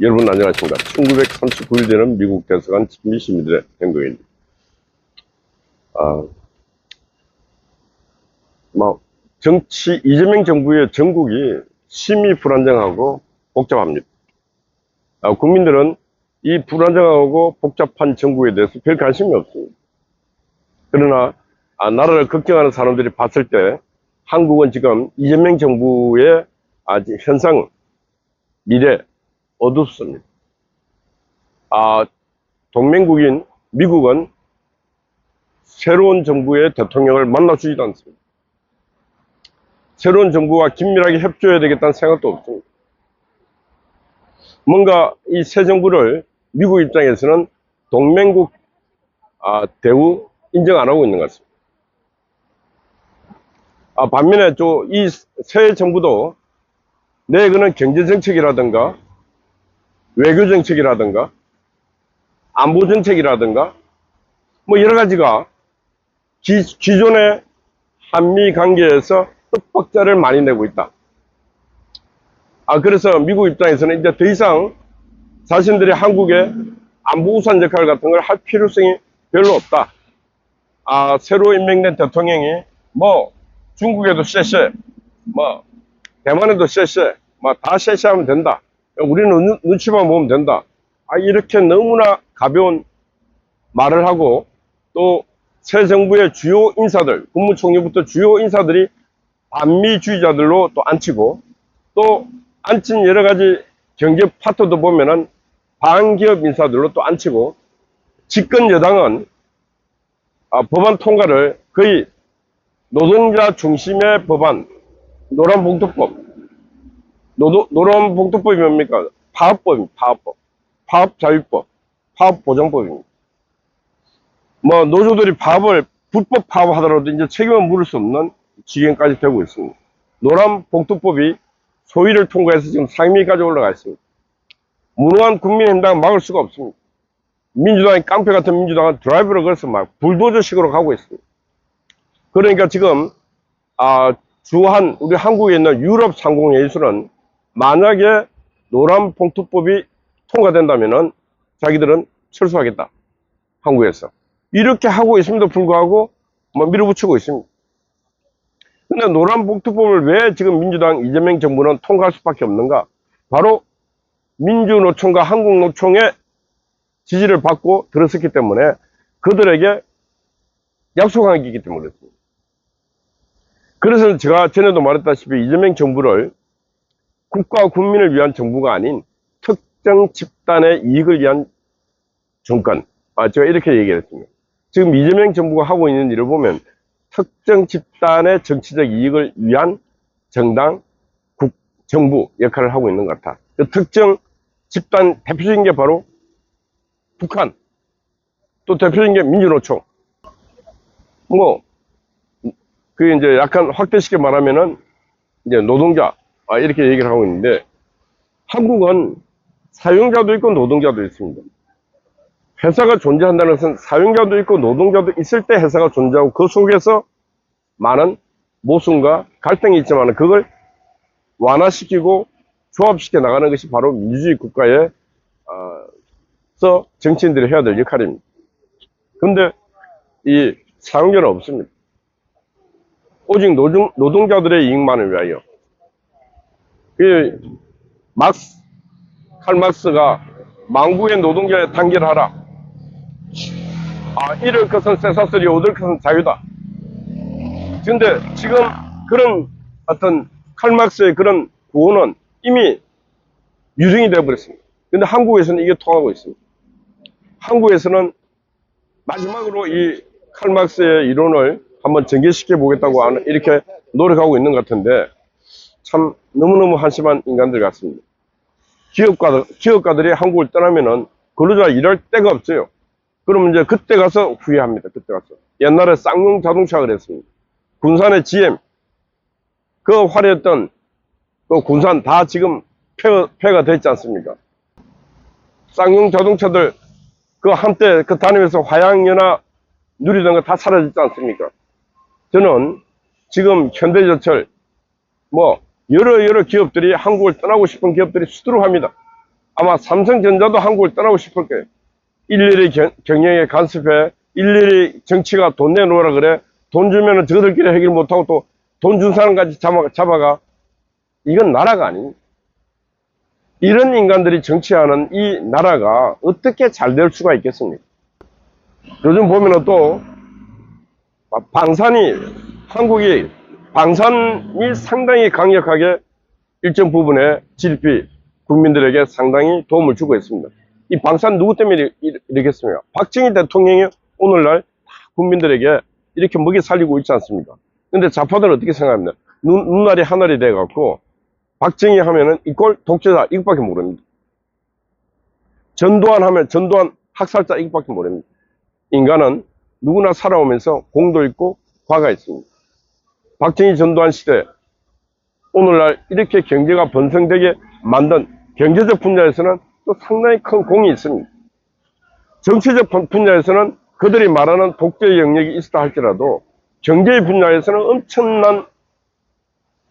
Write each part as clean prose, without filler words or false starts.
여러분 안녕하십니까. 1939일 되는 미국 대사관 친미 시민들의 행동입니다. 이재명 정부의 전국이 심히 불안정하고 복잡합니다. 국민들은 이 불안정하고 복잡한 정부에 대해서 별 관심이 없습니다. 그러나 나라를 걱정하는 사람들이 봤을 때 한국은 지금 이재명 정부의 현상, 미래 어둡습니다. 동맹국인 미국은 새로운 정부의 대통령을 만나주지도 않습니다. 새로운 정부와 긴밀하게 협조해야 되겠다는 생각도 없습니다. 뭔가 이 새 정부를 미국 입장에서는 동맹국 대우 인정 안 하고 있는 것 같습니다. 반면에 이 새 정부도 내거는 경제정책이라든가 외교정책이라든가 안보정책이라든가 뭐 여러가지가 기존의 한미 관계에서 뜻박자를 많이 내고 있다. 그래서 미국 입장에서는 이제 더 이상 자신들이 한국의 안보 우산 역할 같은 걸 할 필요성이 별로 없다. 새로 임명된 대통령이 중국에도 쎄쎄, 대만에도 쎄쎄, 다 쎄쎄하면 된다. 우리는 눈치만 보면 된다. 이렇게 너무나 가벼운 말을 하고, 또 새 정부의 주요 인사들, 국무총리부터 주요 인사들이 반미주의자들로 또 앉히고, 또 앉힌 여러 가지 경제 파트도 보면은 반기업 인사들로 또 앉히고, 집권 여당은 법안 통과를 거의 노동자 중심의 법안, 노란봉투법. 노란봉투법이 뭡니까? 파업법입니다. 파업법. 파업자유법. 파업보장법입니다. 노조들이 불법 파업하더라도 이제 책임을 물을 수 없는 지경까지 되고 있습니다. 노란봉투법이 소위를 통과해서 지금 상임위까지 올라가 있습니다. 무능한 국민의힘당은 막을 수가 없습니다. 민주당이 깡패 같은 민주당은 드라이브를 걸어서 불도저식으로 가고 있습니다. 그러니까 지금 주한 우리 한국에 있는 유럽 상공회의소는 만약에 노란봉투법이 통과된다면은 자기들은 철수하겠다. 한국에서 이렇게 하고 있음에도 불구하고 밀어붙이고 있습니다. 근데 노란봉투법을 왜 지금 민주당 이재명 정부는 통과할 수밖에 없는가? 바로 민주노총과 한국노총의 지지를 받고 들었었기 때문에 그들에게 약속한 게 있기 때문에 그렇습니다. 그래서 제가 전에도 말했다시피 이재명 정부를 국가와 국민을 위한 정부가 아닌 특정 집단의 이익을 위한 정권, 제가 이렇게 얘기했습니다. 지금 이재명 정부가 하고 있는 일을 보면 특정 집단의 정치적 이익을 위한 정당, 정부 역할을 하고 있는 것 같아. 그 특정 집단 대표적인 게 바로 북한, 또 대표적인 게 민주노총. 그게 이제 약간 확대시켜 말하면은 이제 노동자, 이렇게 얘기를 하고 있는데, 한국은 사용자도 있고 노동자도 있습니다. 회사가 존재한다는 것은 사용자도 있고 노동자도 있을 때 회사가 존재하고 그 속에서 많은 모순과 갈등이 있지만 그걸 완화시키고 조합시켜 나가는 것이 바로 민주주의 국가의 정치인들이 해야 될 역할입니다. 근데 이 사용자는 없습니다. 오직 노동자들의 이익만을 위하여. 칼 막스가 망부의 노동자에 단결하라. 잃을 것은 쇠사슬이 얻을 것은 자유다. 근데 지금 그런 어떤 칼 막스의 그런 구호는 이미 유령이 되어버렸습니다. 근데 한국에서는 이게 통하고 있습니다. 한국에서는 마지막으로 이 칼 막스의 이론을 한번 전개시켜 보겠다고 이렇게 노력하고 있는 것 같은데, 참 너무너무 한심한 인간들 같습니다. 기업가들이 한국을 떠나면은 근로자 일할 데가 없어요. 그러면 이제 그때 가서 후회합니다. 그때 가서. 옛날에 쌍용 자동차가 그랬습니다. 군산의 GM, 그 화려했던 그 군산 다 지금 폐가 됐지 않습니까? 쌍용 자동차들 그 한때 다니면서 화양연화 누리던 거 다 사라졌지 않습니까? 저는 지금 현대제철 여러 기업들이 한국을 떠나고 싶은 기업들이 수두룩합니다. 아마 삼성전자도 한국을 떠나고 싶을 거예요. 일일이 경영에 간섭해, 일일이 정치가 돈 내놓으라 그래, 돈 주면은 저들끼리 해결 못하고 또 돈 준 사람까지 잡아가. 이건 나라가 아닙니다. 이런 인간들이 정치하는 이 나라가 어떻게 잘 될 수가 있겠습니까? 요즘 보면은 또 한국이 방산이 상당히 강력하게 일정 부분의 GDP 국민들에게 상당히 도움을 주고 있습니다. 이 방산 누구 때문에 이러겠습니까? 박정희 대통령이 오늘날 국민들에게 이렇게 먹여 살리고 있지 않습니까? 근데 좌파들은 어떻게 생각합니까? 눈알이 하늘이 돼갖고 박정희 하면은 이꼴 독재자 이것밖에 모릅니다. 전두환 하면 전두환 학살자 이것밖에 모릅니다. 인간은 누구나 살아오면서 공도 있고 과가 있습니다. 박정희 전두환 시대 오늘날 이렇게 경제가 번성되게 만든 경제적 분야에서는 또 상당히 큰 공이 있습니다. 정치적 분야에서는 그들이 말하는 독재 영역이 있다 할지라도 경제의 분야에서는 엄청난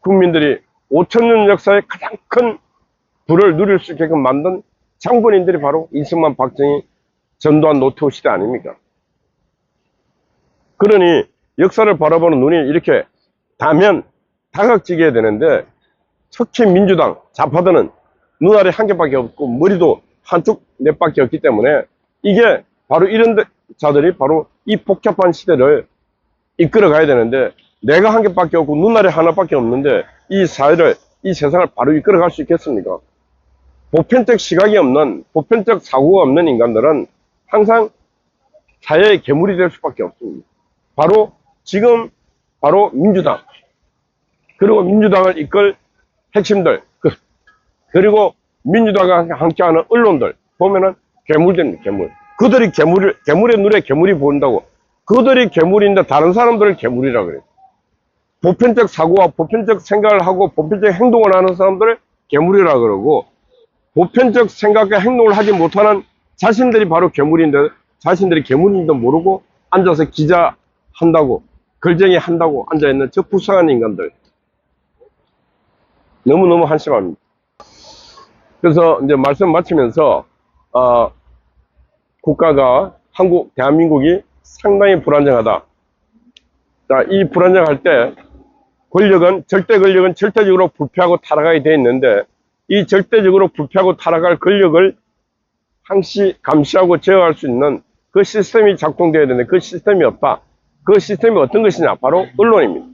국민들이 5천년 역사의 가장 큰 부를 누릴 수 있게끔 만든 장본인들이 바로 이승만, 박정희, 전두환, 노태우 시대 아닙니까? 그러니 역사를 바라보는 눈이 이렇게 다각지게 되는데, 특히 민주당, 좌파들은 눈알이 한 개밖에 없고 머리도 한쪽 넷밖에 없기 때문에 이게 바로 이런 자들이 바로 이 복잡한 시대를 이끌어 가야 되는데, 내가 한 개밖에 없고 눈알이 하나밖에 없는데 이 사회를, 이 세상을 바로 이끌어 갈 수 있겠습니까? 보편적 시각이 없는, 보편적 사고가 없는 인간들은 항상 사회의 괴물이 될 수밖에 없습니다. 바로 지금 바로 민주당, 그리고 민주당을 이끌 핵심들, 그리고 민주당과 함께하는 언론들 보면은 괴물입니다. 괴물. 그들이 괴물의 눈에 괴물이 보인다고. 그들이 괴물인데 다른 사람들을 괴물이라 그래요. 보편적 사고와 보편적 생각을 하고 보편적 행동을 하는 사람들을 괴물이라 그러고, 보편적 생각과 행동을 하지 못하는 자신들이 바로 괴물인데, 자신들이 괴물인지도 모르고 앉아서 기자한다고, 걸쟁이 한다고 앉아있는 저 불쌍한 인간들. 너무너무 한심합니다. 그래서 이제 말씀 마치면서, 국가가, 대한민국이 상당히 불안정하다. 자, 이 불안정할 때 절대 권력은 절대적으로 부패하고 타락하게 되어 있는데, 이 절대적으로 부패하고 타락할 권력을 항시 감시하고 제어할 수 있는 그 시스템이 작동되어야 되는데 그 시스템이 없다. 그 시스템이 어떤 것이냐? 바로 언론입니다.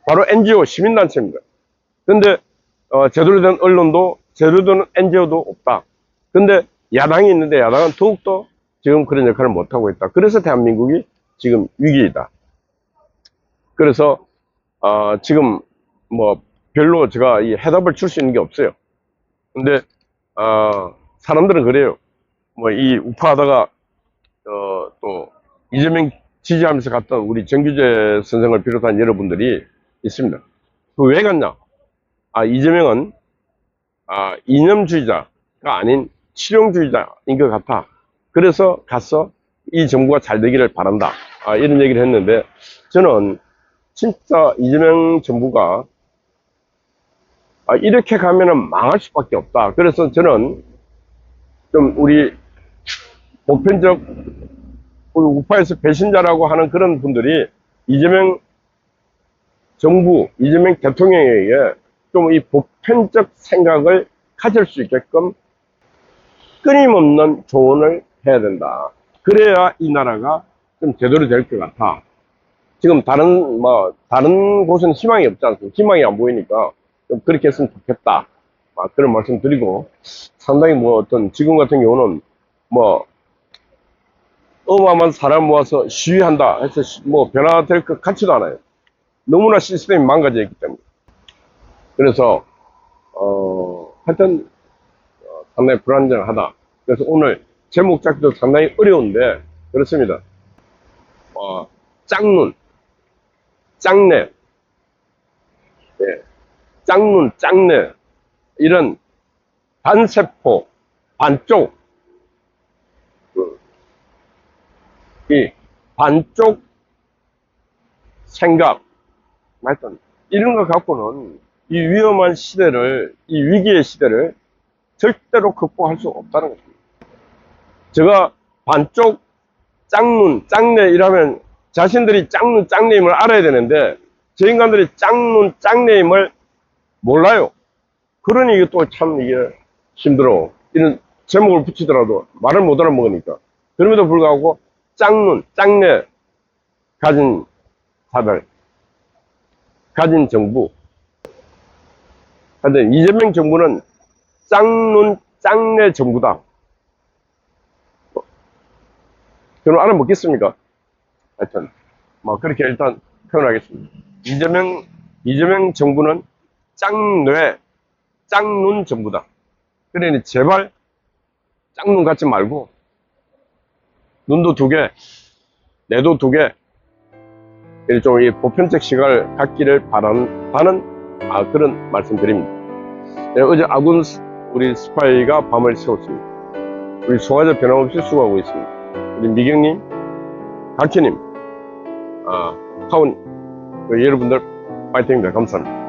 바로 NGO, 시민단체입니다. 근데 제대로 된 언론도, 제대로 된 NGO도 없다. 근데 야당이 있는데 야당은 더욱더 지금 그런 역할을 못하고 있다. 그래서 대한민국이 지금 위기이다. 그래서 지금 뭐 별로 제가 이 해답을 줄 수 있는 게 없어요. 근데 사람들은 그래요. 뭐 이 우파하다가 또 이재명 지지하면서 갔던 우리 정규재 선생을 비롯한 여러분들이 있습니다. 그 왜 갔냐? 이재명은 이념주의자가 아닌 실용주의자인 것 같아. 그래서 가서 이 정부가 잘 되기를 바란다. 이런 얘기를 했는데, 저는 진짜 이재명 정부가 이렇게 가면은 망할 수밖에 없다. 그래서 저는 좀 우리 보편적, 우리 우파에서 배신자라고 하는 그런 분들이 이재명 정부, 이재명 대통령에게 좀 이 보편적 생각을 가질 수 있게끔 끊임없는 조언을 해야 된다. 그래야 이 나라가 좀 제대로 될 것 같아. 지금 다른 곳은 희망이 없지 않습니까? 희망이 안 보이니까 좀 그렇게 했으면 좋겠다. 그런 말씀 드리고, 상당히 지금 같은 경우는 어마어마한 사람 모아서 시위한다 해서 변화될 것 같지도 않아요. 너무나 시스템이 망가져 있기 때문에. 그래서, 하여튼, 상당히 불안정하다. 그래서 오늘 제목 잡기도 상당히 어려운데, 그렇습니다. 짝눈, 짝내, 예, 짝눈, 짝내, 이런 반세포, 반쪽, 이 반쪽 생각, 하여튼, 이런 거 갖고는 이 위험한 시대를, 이 위기의 시대를 절대로 극복할 수 없다는 것입니다. 제가 반쪽 짝눈, 짝내 이라면 자신들이 짝눈, 짝내임을 알아야 되는데 저 인간들이 짝눈, 짝내임을 몰라요. 그러니 이게 또 참 이게 힘들어. 이런 제목을 붙이더라도 말을 못 알아먹으니까. 그럼에도 불구하고 짝눈, 짝내 가진 사들, 가진 정부. 하여튼 이재명 정부는 짝눈, 짝내 정부다. 그럼 알아먹겠습니까? 하여튼 뭐 그렇게 일단 표현하겠습니다. 이재명 정부는 짝뇌, 짝눈 정부다. 그러니 제발 짝눈 갖지 말고 눈도 두 개, 뇌도 두 개, 일종의 보편적 시각을 갖기를 바라는 그런 말씀드립니다. 네, 어제 아군 우리 스파이가 밤을 새웠습니다. 우리 송화자 변함없이 수고하고 있습니다. 우리 미경님, 강치님, 타운 여러분들 파이팅입니다. 감사합니다.